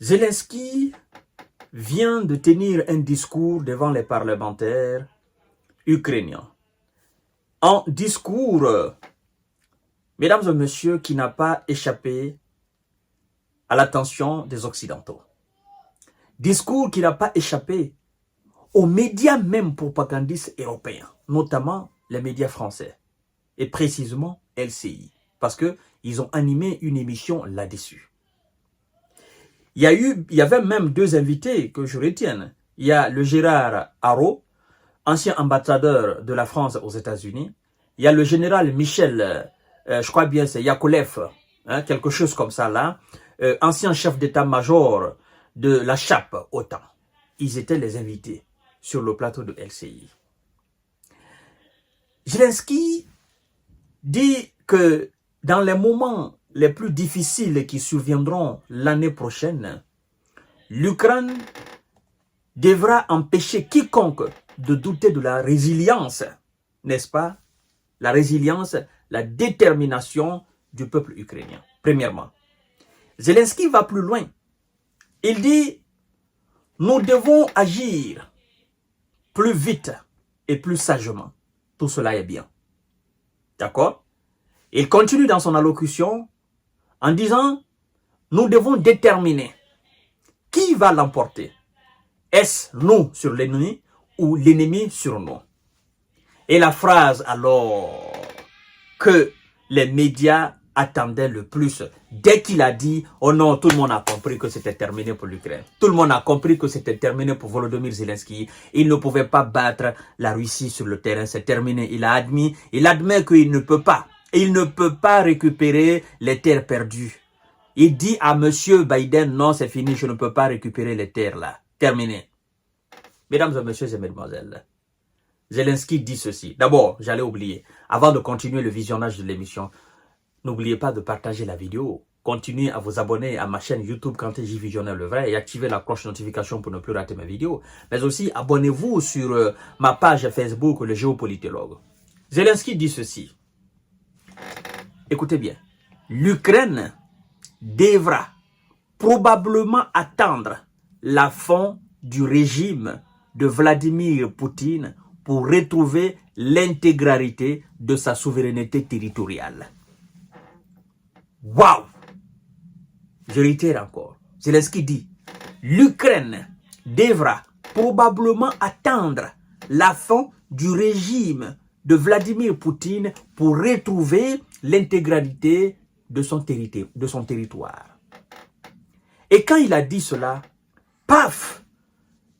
Zelensky vient de tenir un discours devant les parlementaires ukrainiens. Un discours, mesdames et messieurs, qui n'a pas échappé à l'attention des Occidentaux. Discours qui n'a pas échappé aux médias même propagandistes européens, notamment les médias français, et précisément LCI, parce qu'ils ont animé une émission là-dessus. Il y avait même deux invités que je retienne. Il y a le Gérard Haro, ancien ambassadeur de la France aux États-Unis. Il y a le général Michel, je crois bien c'est Yakolev, hein, quelque chose comme ça là, ancien chef d'état-major de la chape OTAN. Ils étaient les invités sur le plateau de LCI. Zelensky dit que dans les moments les plus difficiles qui surviendront l'année prochaine, l'Ukraine devra empêcher quiconque de douter de la résilience, n'est-ce pas? La résilience, la détermination du peuple ukrainien. Premièrement, Zelensky va plus loin. Il dit, nous devons agir plus vite et plus sagement. Tout cela est bien. D'accord? Il continue dans son allocution en disant, nous devons déterminer qui va l'emporter. Est-ce nous sur l'ennemi ou l'ennemi sur nous? Et la phrase alors que les médias attendaient le plus, dès qu'il a dit, oh non, tout le monde a compris que c'était terminé pour l'Ukraine. Tout le monde a compris que c'était terminé pour Volodymyr Zelensky. Il ne pouvait pas battre la Russie sur le terrain, c'est terminé. Il admet qu'il ne peut pas. Il ne peut pas récupérer les terres perdues. Il dit à M. Biden, non, c'est fini, je ne peux pas récupérer les terres là. Terminé. Mesdames et messieurs et mesdemoiselles, Zelensky dit ceci. D'abord, j'allais oublier, avant de continuer le visionnage de l'émission, n'oubliez pas de partager la vidéo. Continuez à vous abonner à ma chaîne YouTube Kanté J Visionnaire le vrai et activez la cloche de notification pour ne plus rater mes vidéos. Mais aussi, abonnez-vous sur ma page Facebook, le géopolitologue. Zelensky dit ceci. Écoutez bien. L'Ukraine devra probablement attendre la fin du régime de Vladimir Poutine pour retrouver l'intégralité de sa souveraineté territoriale. Waouh! Je réitère encore. Zelensky dit, l'Ukraine devra probablement attendre la fin du régime de Vladimir Poutine pour retrouver l'intégralité de son territoire. Et quand il a dit cela, paf,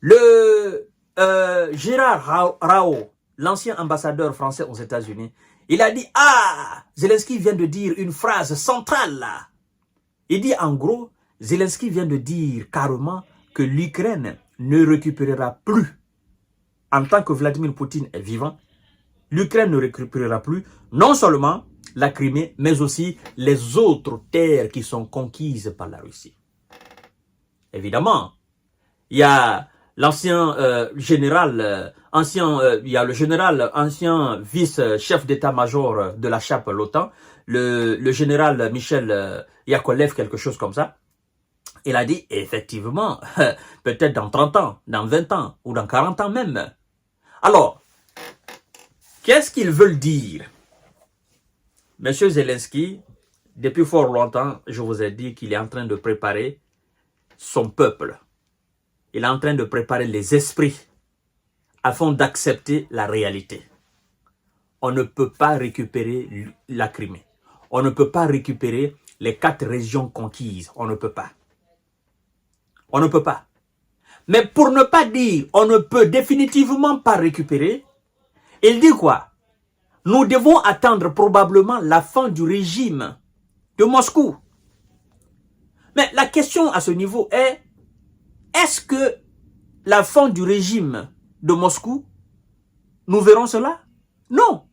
le Gérard Haro, l'ancien ambassadeur français aux États-Unis, il a dit, ah, Zelensky vient de dire une phrase centrale là. Il dit en gros, Zelensky vient de dire carrément que l'Ukraine ne récupérera plus, en tant que Vladimir Poutine est vivant, l'Ukraine ne récupérera plus non seulement la Crimée, mais aussi les autres terres qui sont conquises par la Russie. Évidemment, il y a l'ancien général, il y a le général, ancien vice-chef d'état-major de la chape l'OTAN, le général Michel Yakolev, quelque chose comme ça. Il a dit, effectivement, peut-être dans 30 ans, dans 20 ans, ou dans 40 ans même. Alors, qu'est-ce qu'ils veulent dire? Monsieur Zelensky, depuis fort longtemps, je vous ai dit qu'il est en train de préparer son peuple. Il est en train de préparer les esprits afin d'accepter la réalité. On ne peut pas récupérer la Crimée. On ne peut pas récupérer les 4 régions conquises. On ne peut pas. On ne peut pas. Mais pour ne pas dire on ne peut définitivement pas récupérer, il dit quoi? Nous devons attendre probablement la fin du régime de Moscou. Mais la question à ce niveau est, est-ce que la fin du régime de Moscou, nous verrons cela? Non.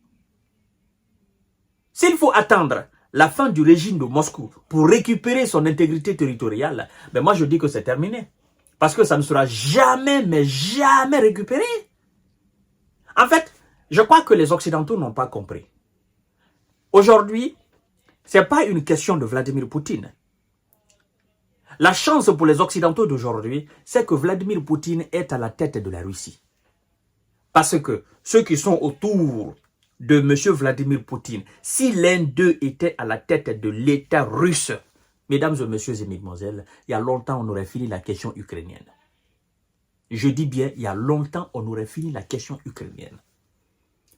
S'il faut attendre la fin du régime de Moscou pour récupérer son intégrité territoriale, ben moi je dis que c'est terminé. Parce que ça ne sera jamais, mais jamais récupéré. En fait, je crois que les Occidentaux n'ont pas compris. Aujourd'hui, ce n'est pas une question de Vladimir Poutine. La chance pour les Occidentaux d'aujourd'hui, c'est que Vladimir Poutine est à la tête de la Russie. Parce que ceux qui sont autour de M. Vladimir Poutine, si l'un d'eux était à la tête de l'État russe, mesdames et messieurs et mesdemoiselles, il y a longtemps on aurait fini la question ukrainienne. Je dis bien, il y a longtemps on aurait fini la question ukrainienne.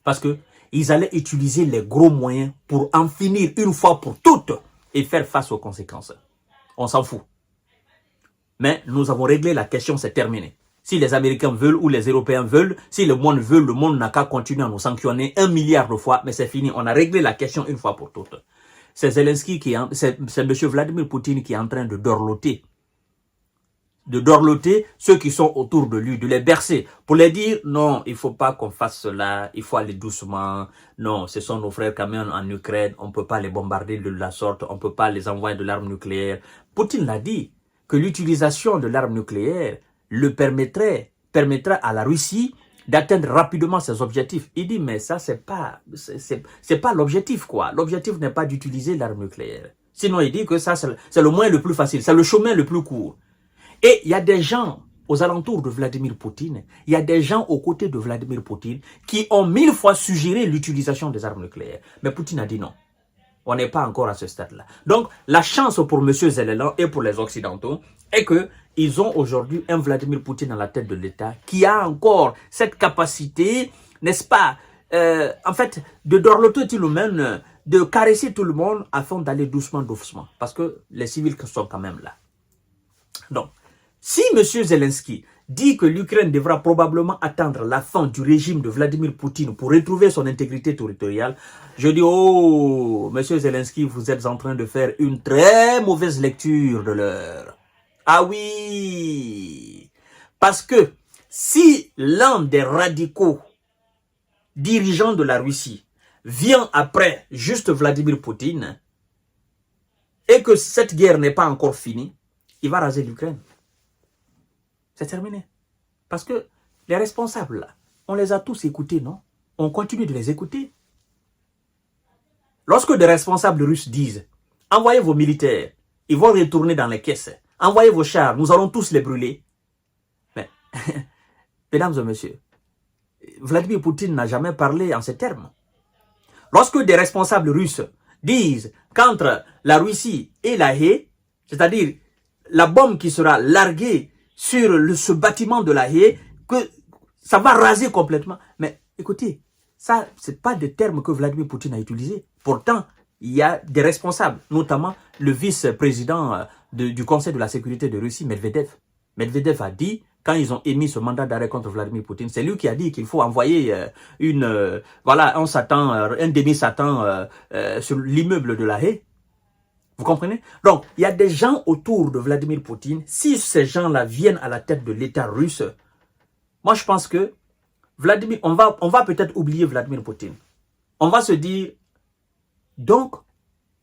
Parce qu'ils allaient utiliser les gros moyens pour en finir une fois pour toutes et faire face aux conséquences. On s'en fout. Mais nous avons réglé la question, c'est terminé. Si les Américains veulent ou les Européens veulent, si le monde veut, le monde n'a qu'à continuer à nous sanctionner 1 milliard de fois, mais c'est fini. On a réglé la question une fois pour toutes. C'est Zelensky c'est M. Vladimir Poutine qui est en train de dorloter. De dorloter ceux qui sont autour de lui, de les bercer, pour les dire, non, il ne faut pas qu'on fasse cela, il faut aller doucement, non, ce sont nos frères quand même en Ukraine, on ne peut pas les bombarder de la sorte, on ne peut pas les envoyer de l'arme nucléaire. Poutine l'a dit, que l'utilisation de l'arme nucléaire le permettra à la Russie d'atteindre rapidement ses objectifs. Il dit, mais ça, c'est pas l'objectif, quoi. L'objectif n'est pas d'utiliser l'arme nucléaire. Sinon, il dit que ça, c'est le moyen le plus facile, c'est le chemin le plus court. Et il y a des gens aux alentours de Vladimir Poutine, il y a des gens aux côtés de Vladimir Poutine qui ont 1000 fois suggéré l'utilisation des armes nucléaires. Mais Poutine a dit non. On n'est pas encore à ce stade-là. Donc, la chance pour M. Zelensky et pour les Occidentaux est qu'ils ont aujourd'hui un Vladimir Poutine à la tête de l'État qui a encore cette capacité, n'est-ce pas, en fait, de dorloter tout le monde, de caresser tout le monde afin d'aller doucement. Parce que les civils sont quand même là. Donc, si M. Zelensky dit que l'Ukraine devra probablement attendre la fin du régime de Vladimir Poutine pour retrouver son intégrité territoriale, je dis, oh, M. Zelensky, vous êtes en train de faire une très mauvaise lecture de l'heure. Ah oui, parce que si l'un des radicaux dirigeants de la Russie vient après juste Vladimir Poutine et que cette guerre n'est pas encore finie, il va raser l'Ukraine. C'est terminé. Parce que les responsables, là, on les a tous écoutés, non? On continue de les écouter. Lorsque des responsables russes disent « Envoyez vos militaires, ils vont retourner dans les caisses. Envoyez vos chars, nous allons tous les brûler. » Mais, mesdames et messieurs, Vladimir Poutine n'a jamais parlé en ces termes. Lorsque des responsables russes disent qu'entre la Russie et la Haye, c'est-à-dire la bombe qui sera larguée sur ce bâtiment de la Haye, que ça va raser complètement. Mais écoutez, ça, ce n'est pas des termes que Vladimir Poutine a utilisés. Pourtant, il y a des responsables, notamment le vice-président du Conseil de la sécurité de Russie, Medvedev. Medvedev a dit, quand ils ont émis ce mandat d'arrêt contre Vladimir Poutine, c'est lui qui a dit qu'il faut envoyer un demi-satan sur l'immeuble de la Haye. Vous comprenez? Donc, il y a des gens autour de Vladimir Poutine. Si ces gens-là viennent à la tête de l'État russe, moi je pense que on va peut-être oublier Vladimir Poutine. On va se dire, donc,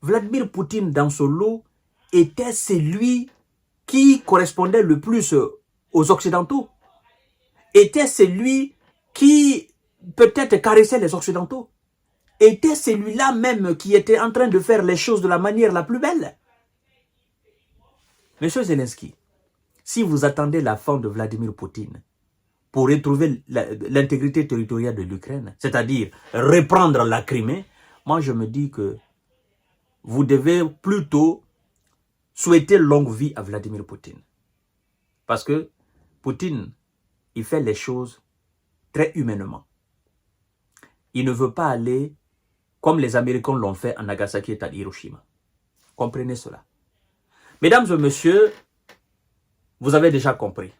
Vladimir Poutine dans ce lot était celui qui correspondait le plus aux Occidentaux. Était celui qui peut-être caressait les Occidentaux. Était celui-là même qui était en train de faire les choses de la manière la plus belle. Monsieur Zelensky, si vous attendez la fin de Vladimir Poutine pour retrouver l'intégrité territoriale de l'Ukraine, c'est-à-dire reprendre la Crimée, moi je me dis que vous devez plutôt souhaiter longue vie à Vladimir Poutine. Parce que Poutine, il fait les choses très humainement. Il ne veut pas aller comme les Américains l'ont fait en Nagasaki et à Hiroshima. Comprenez cela. Mesdames et messieurs, vous avez déjà compris.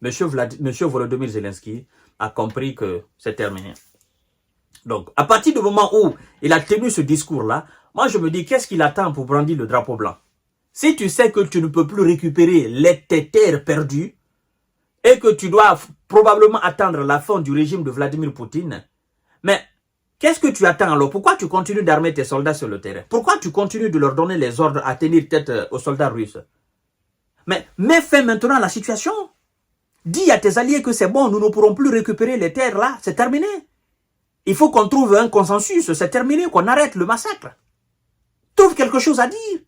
Monsieur Volodymyr Zelensky a compris que c'est terminé. Donc, à partir du moment où il a tenu ce discours-là, moi je me dis, qu'est-ce qu'il attend pour brandir le drapeau blanc? Si tu sais que tu ne peux plus récupérer tes terres perdues et que tu dois probablement attendre la fin du régime de Vladimir Poutine, mais qu'est-ce que tu attends alors? Pourquoi tu continues d'armer tes soldats sur le terrain? Pourquoi tu continues de leur donner les ordres à tenir tête aux soldats russes? Mais mets fin maintenant à la situation. Dis à tes alliés que c'est bon, nous ne pourrons plus récupérer les terres là, c'est terminé. Il faut qu'on trouve un consensus, c'est terminé, qu'on arrête le massacre. Trouve quelque chose à dire.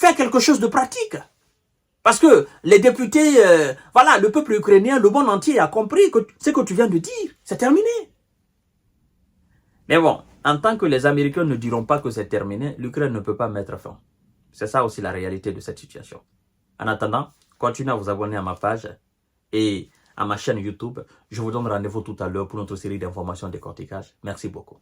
faire quelque chose de pratique. Parce que les députés, voilà, le peuple ukrainien, le monde entier a compris que ce que tu viens de dire, c'est terminé. Mais bon, en tant que les Américains ne diront pas que c'est terminé, l'Ukraine ne peut pas mettre fin. C'est ça aussi la réalité de cette situation. En attendant, continuez à vous abonner à ma page et à ma chaîne YouTube. Je vous donne rendez-vous tout à l'heure pour notre série d'informations de décortiquage. Merci beaucoup.